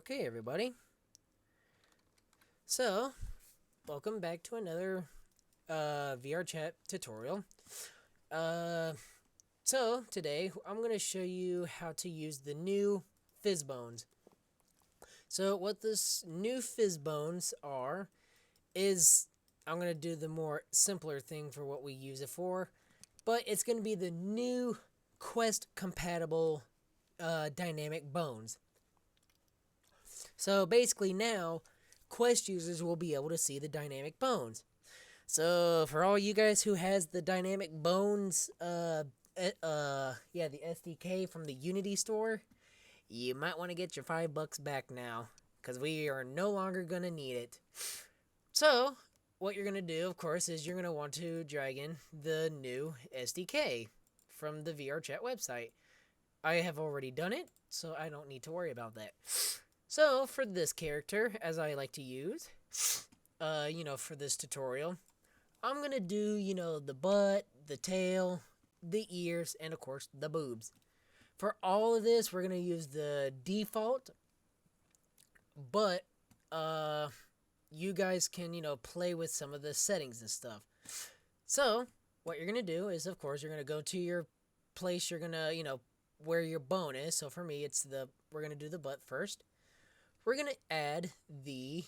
Okay, everybody. So, welcome back to another VR chat tutorial. Uh, Today I'm going to show you how to use the new physbones. So, what this new physbones are is I'm going to do the more simpler thing for what we use it for, but it's going to be the new Quest compatible dynamic bones. So basically now, Quest users will be able to see the dynamic bones. So for all you guys who has the dynamic bones, the SDK from the Unity store, you might want to get your $5 back now, because we are no longer gonna need it. So what you're gonna do, of course, is you're gonna want to drag in the new SDK from the VRChat website. I have already done it, so I don't need to worry about that. So for this character, as I like to use, for this tutorial, I'm going to do, the butt, the tail, the ears, and of course, the boobs. For all of this, we're going to use the default, but you guys can, play with some of the settings and stuff. So what you're going to do is, of course, you're going to go to your place you're going to, where your bone is. So for me, we're going to do the butt first. We're going to add the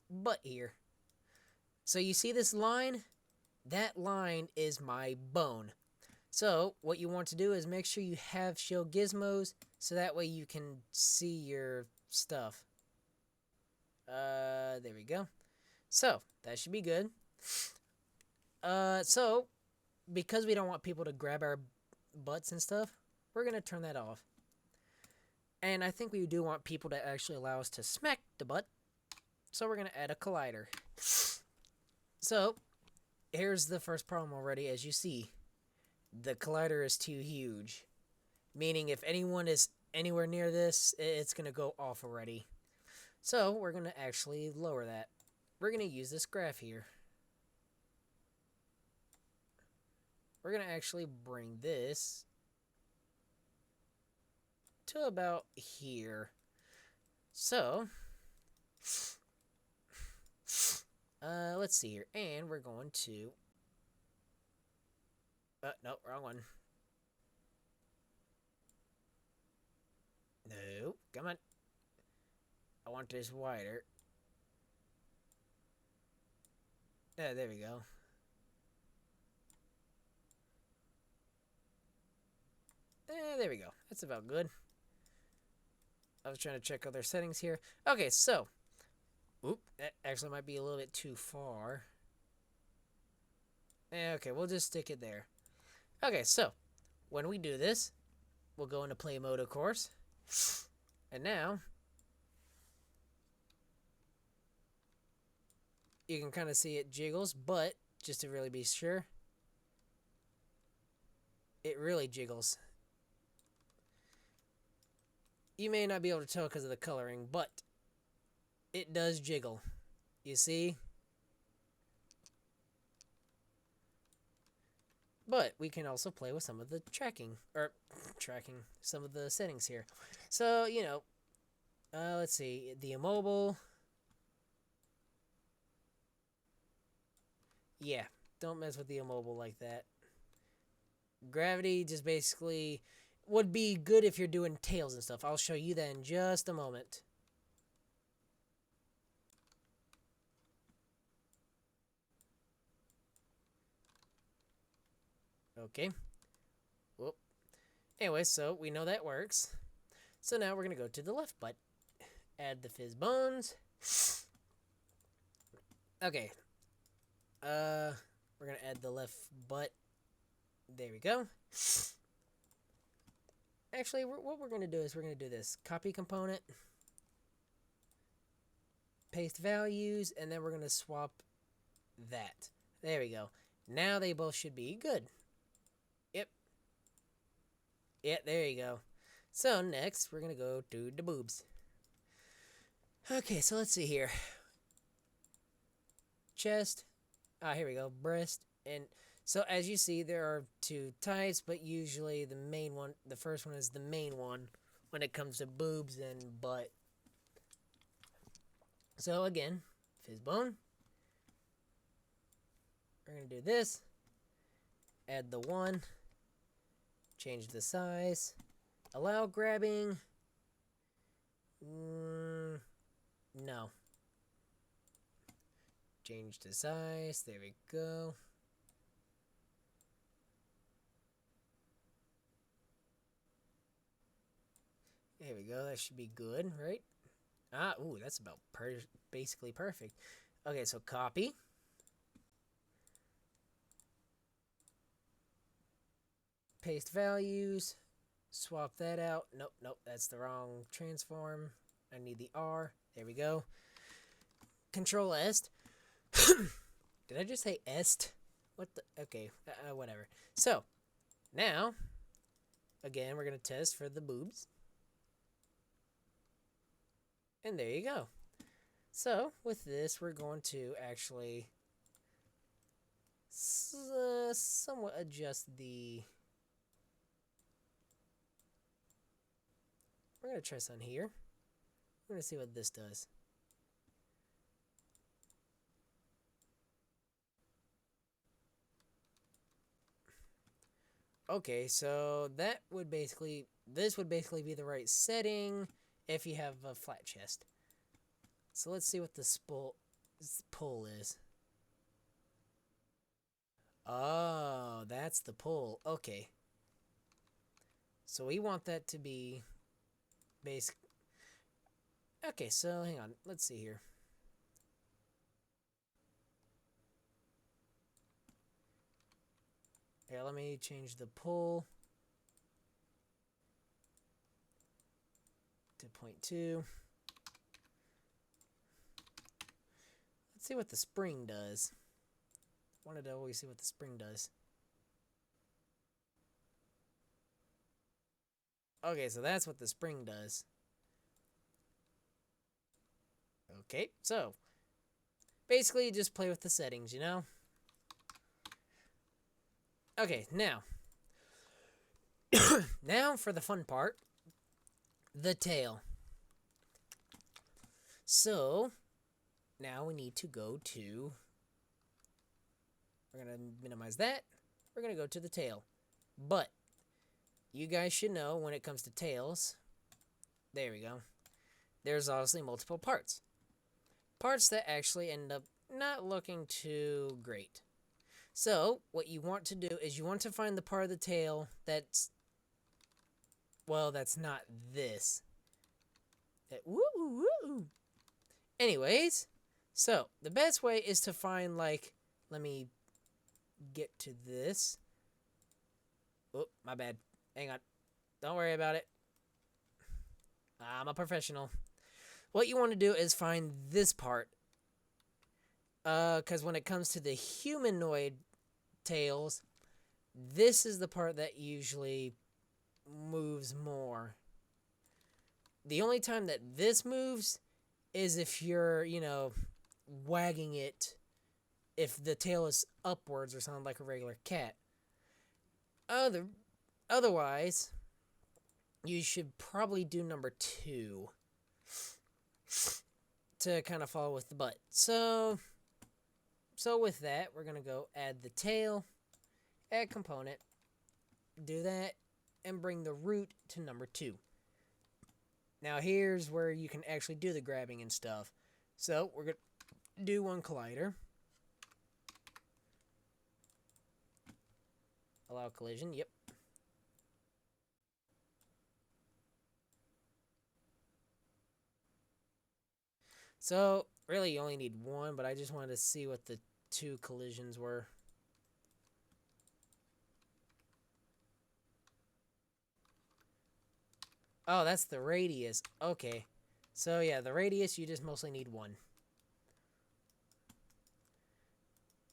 butt here. So you see this line? That line is my bone. So what you want to do is make sure you have show gizmos so that way you can see your stuff. There we go. So that should be good. So because we don't want people to grab our butts and stuff, we're going to turn that off. And I think we do want people to actually allow us to smack the butt. So we're going to add a collider. So here's the first problem already. As you see, the collider is too huge. Meaning if anyone is anywhere near this, it's going to go off already. So we're going to actually lower that. We're going to use this graph here. We're going to actually bring this to about here. So let's see here, and we're going to no, wrong one. No, come on. I want this wider. Yeah, there we go. There we go. That's about good. I was trying to check other settings here. Okay, so. Oop, that actually might be a little bit too far. Okay, we'll just stick it there. Okay, so. When we do this, we'll go into play mode, of course. And now. You can kind of see it jiggles, but just to really be sure. It really jiggles. You may not be able to tell because of the coloring, but it does jiggle. You see? But we can also play with some of the tracking, some of the settings here. So, let's see, the immobile. Yeah, don't mess with the immobile like that. Gravity just basically would be good if you're doing tails and stuff. I'll show you that in just a moment. Okay. Whoop. Anyway, so we know that works. So now we're going to go to the left butt. Add the physbones. Okay. We're going to add the left butt. There we go. Actually, what we're going to do is we're going to do this. Copy component. Paste values. And then we're going to swap that. There we go. Now they both should be good. Yep. Yeah, there you go. So next, we're going to go to the boobs. Okay, so let's see here. Chest. Here we go. Breast. And so as you see, there are two types, but usually the first one is the main one when it comes to boobs and butt. So again, physbone. We're going to do this. Add the 1. Change the size. Allow grabbing. No. Change the size. There we go. There we go. That should be good, right? Ooh, that's about basically perfect. Okay, so copy. Paste values. Swap that out. Nope, that's the wrong transform. I need the R. There we go. Control est. Did I just say est? What the? Okay, whatever. So, now, again, we're going to test for the boobs. And there you go. So, with this, we're going to actually somewhat adjust the... We're going to try some here. We're going to see what this does. Okay, so that would basically... This would basically be the right setting if you have a flat chest. So let's see what the pull is. Oh, that's the pull. Okay. So we want that to be basic. Okay, so hang on. Let's see here. Here, let me change the pull to 0.2. Let's see what the spring does. Wanted to always see what the spring does. Okay, so that's what the spring does. Okay, so basically just play with the settings, you know? Okay, now now for the fun part, the tail. So now we need to go to, we're going to minimize that. We're going to go to the tail. But you guys should know when it comes to tails, there we go, there's obviously multiple parts. Parts that actually end up not looking too great. So what you want to do is you want to find the part of the tail that's, well, that's not this. That woo. Anyways, so the best way is to find, like, let me get to this. Oh, my bad. Hang on. Don't worry about it. I'm a professional. What you want to do is find this part. Because when it comes to the humanoid tails, this is the part that usually moves more. The only time that this moves is if you're, you know, wagging it, if the tail is upwards or something like a regular cat. Otherwise, you should probably do number 2 to kind of follow with the butt. So with that, we're going to go add the tail, add component, do that, and bring the root to number 2. Now here's where you can actually do the grabbing and stuff. So we're going to do one collider. Allow collision, yep. So, really you only need 1, but I just wanted to see what the 2 collisions were. Oh, that's the radius. Okay. So, yeah, the radius, you just mostly need 1.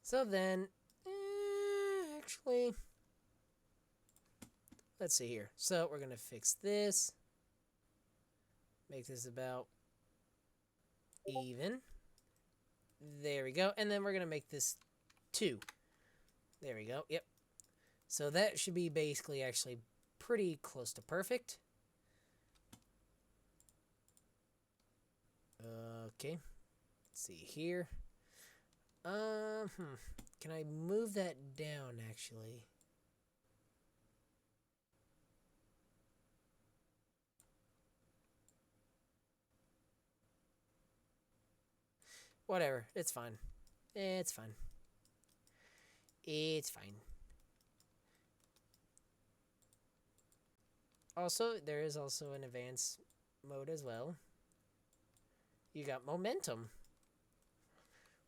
So then, actually, let's see here. So, we're going to fix this. Make this about even. There we go. And then we're going to make this 2. There we go. Yep. So that should be basically actually pretty close to perfect. Okay. Let's see here. Can I move that down, actually? Whatever. It's fine. It's fine. It's fine. Also, there is also an advanced mode as well. You got momentum,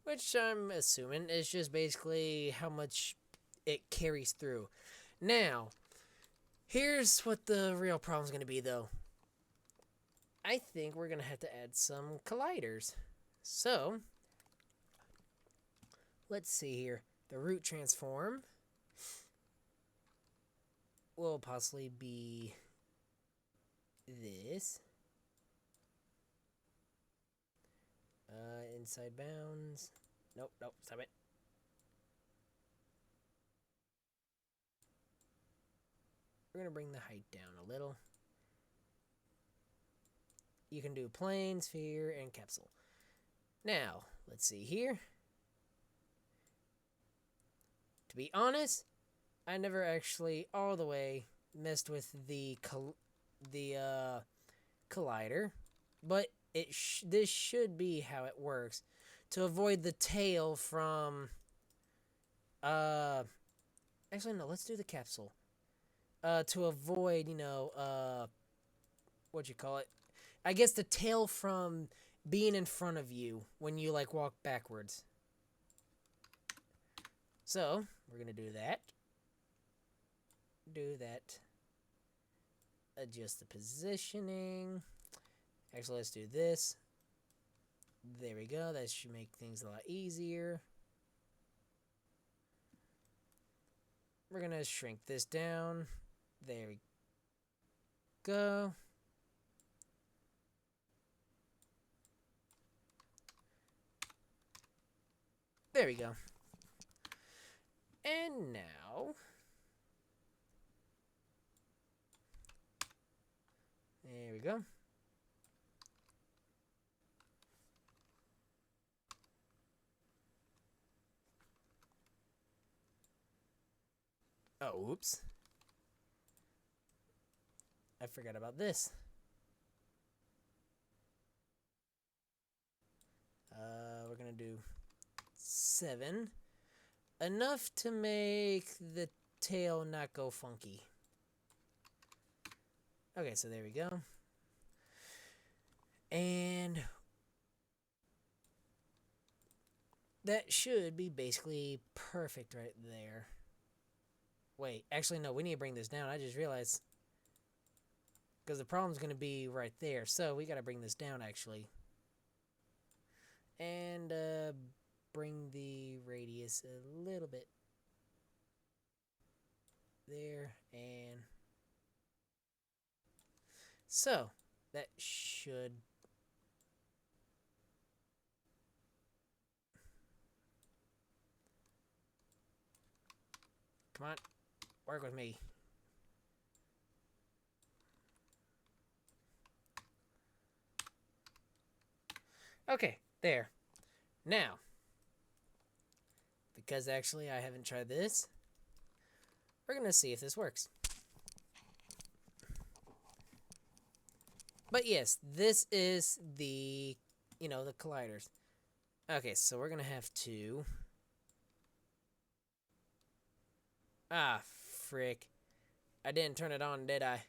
which I'm assuming is just basically how much it carries through. Now, here's what the real problem's going to be, though. I think we're going to have to add some colliders. So, let's see here. The root transform will possibly be this. Inside bounds. Nope, stop it. We're going to bring the height down a little. You can do plane, sphere, and capsule. Now, let's see here. To be honest, I never actually all the way messed with the collider, but this should be how it works to avoid the tail from actually no, let's do the capsule. To avoid, what you call it? I guess the tail from being in front of you when you like walk backwards. So, we're going to do that. Do that. Adjust the positioning. Actually, let's do this. There we go. That should make things a lot easier. We're going to shrink this down. There we go. There we go. And now, there we go. Oh, oops. I forgot about this. We're going to do 7. Enough to make the tail not go funky. Okay, so there we go. And that should be basically perfect right there. Wait, actually no, we need to bring this down. I just realized. Because the problem's going to be right there. So we got to bring this down actually. And bring the radius a little bit there, and so that should come on, work with me. Okay, there. Now, because actually I haven't tried this, we're going to see if this works. But yes, this is the, the colliders. Okay, so we're going to have to... Ah, frick. I didn't turn it on, did I?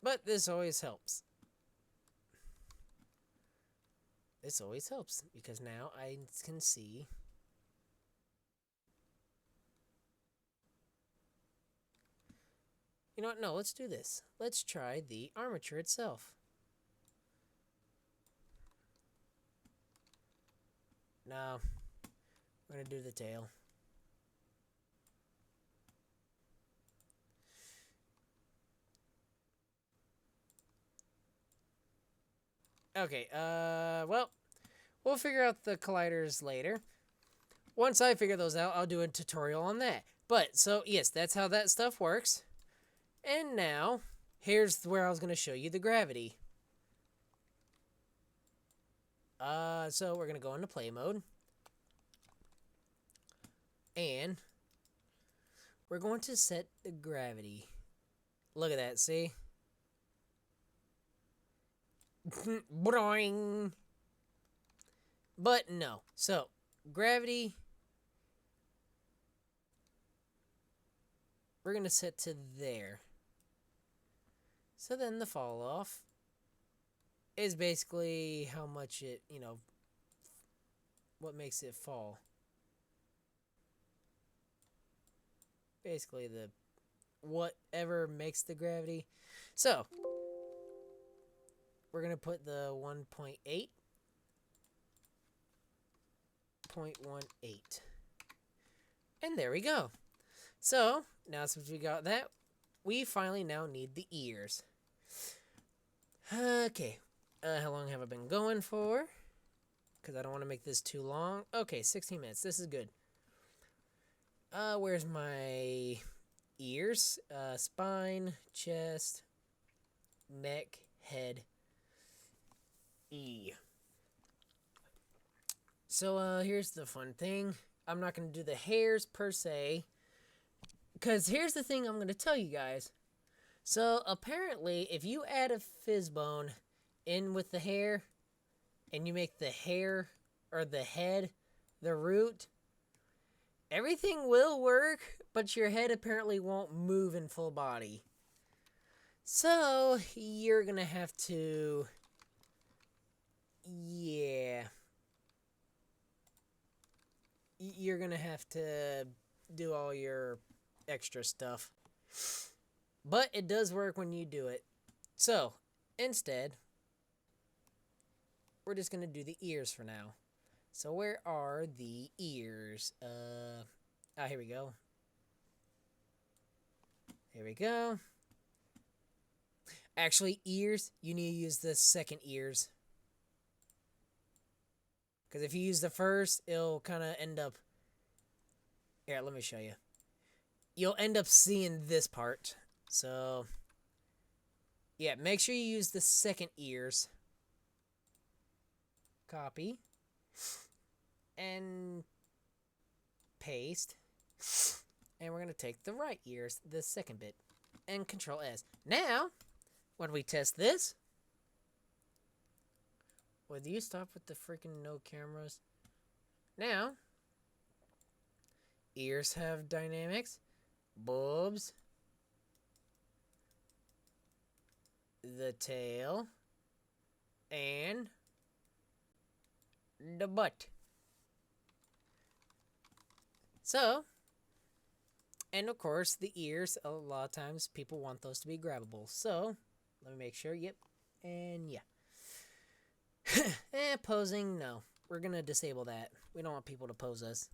But this always helps. This always helps because now I can see. You know what? No, let's do this. Let's try the armature itself. No. We're going to do the tail. Okay, well, we'll figure out the colliders later. Once I figure those out, I'll do a tutorial on that. But, so, yes, that's how that stuff works. And now, here's where I was going to show you the gravity. So we're going to go into play mode. And we're going to set the gravity. Look at that, see? Boing! But no. So, gravity, we're going to set to there. So then the fall off is basically how much it, what makes it fall. Basically the whatever makes the gravity. So, we're going to put the 1.8. 0.18. And there we go. So, now since we got that, we finally now need the ears. Okay. How long have I been going for? Because I don't want to make this too long. Okay, 16 minutes. This is good. Where's my ears? Spine, chest, neck, head, E. So, here's the fun thing. I'm not going to do the hairs per se. Because here's the thing I'm going to tell you guys. So, apparently, if you add a physbone in with the hair, and you make the hair, or the head, the root, everything will work, but your head apparently won't move in full body. So, you're going to have to... Yeah. You're going to have to do all your extra stuff. But it does work when you do it. So, instead, we're just going to do the ears for now. So, where are the ears? Here we go. Here we go. Actually, ears, you need to use the second ears. Because if you use the first, it'll kind of end up... Here, let me show you. You'll end up seeing this part. So, yeah, make sure you use the second ears. Copy. And paste. And we're going to take the right ears, the second bit, and Control S. Now, when we test this... Would you stop with the freaking no cameras? Now, ears have dynamics, bulbs, the tail, and the butt. So, and of course, the ears, a lot of times people want those to be grabbable. So, let me make sure, yep, and yeah. Posing, no. We're gonna disable that. We don't want people to pose us.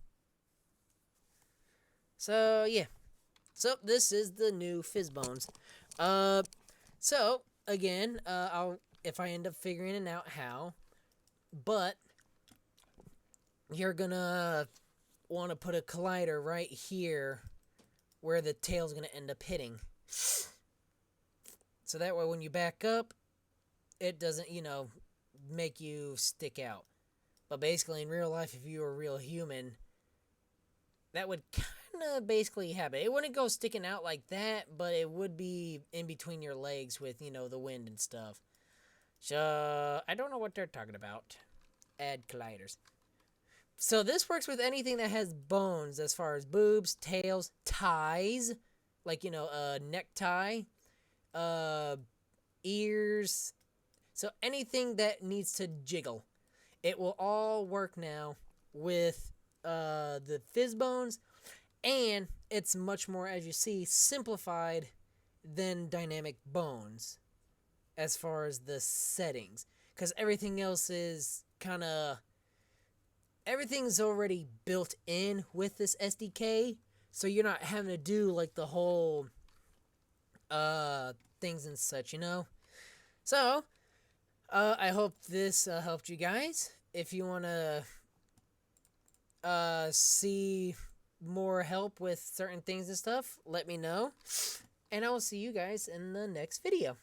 So, yeah. So, this is the new physbones. So, again, if I end up figuring it out how, but you're gonna want to put a collider right here where the tail's gonna end up hitting. So that way when you back up, it doesn't, make you stick out. But basically, in real life, if you were a real human, that would kind of basically happen. It wouldn't go sticking out like that, but it would be in between your legs with, the wind and stuff. So, I don't know what they're talking about. Add colliders. So, this works with anything that has bones, as far as boobs, tails, ties, like, a necktie, ears. So anything that needs to jiggle, it will all work now with the physbones, and it's much more, as you see, simplified than dynamic bones as far as the settings. Because everything else is kind of... Everything's already built in with this SDK, so you're not having to do, like, the whole things and such, So... I hope this helped you guys. If you want to see more help with certain things and stuff, let me know. And I will see you guys in the next video.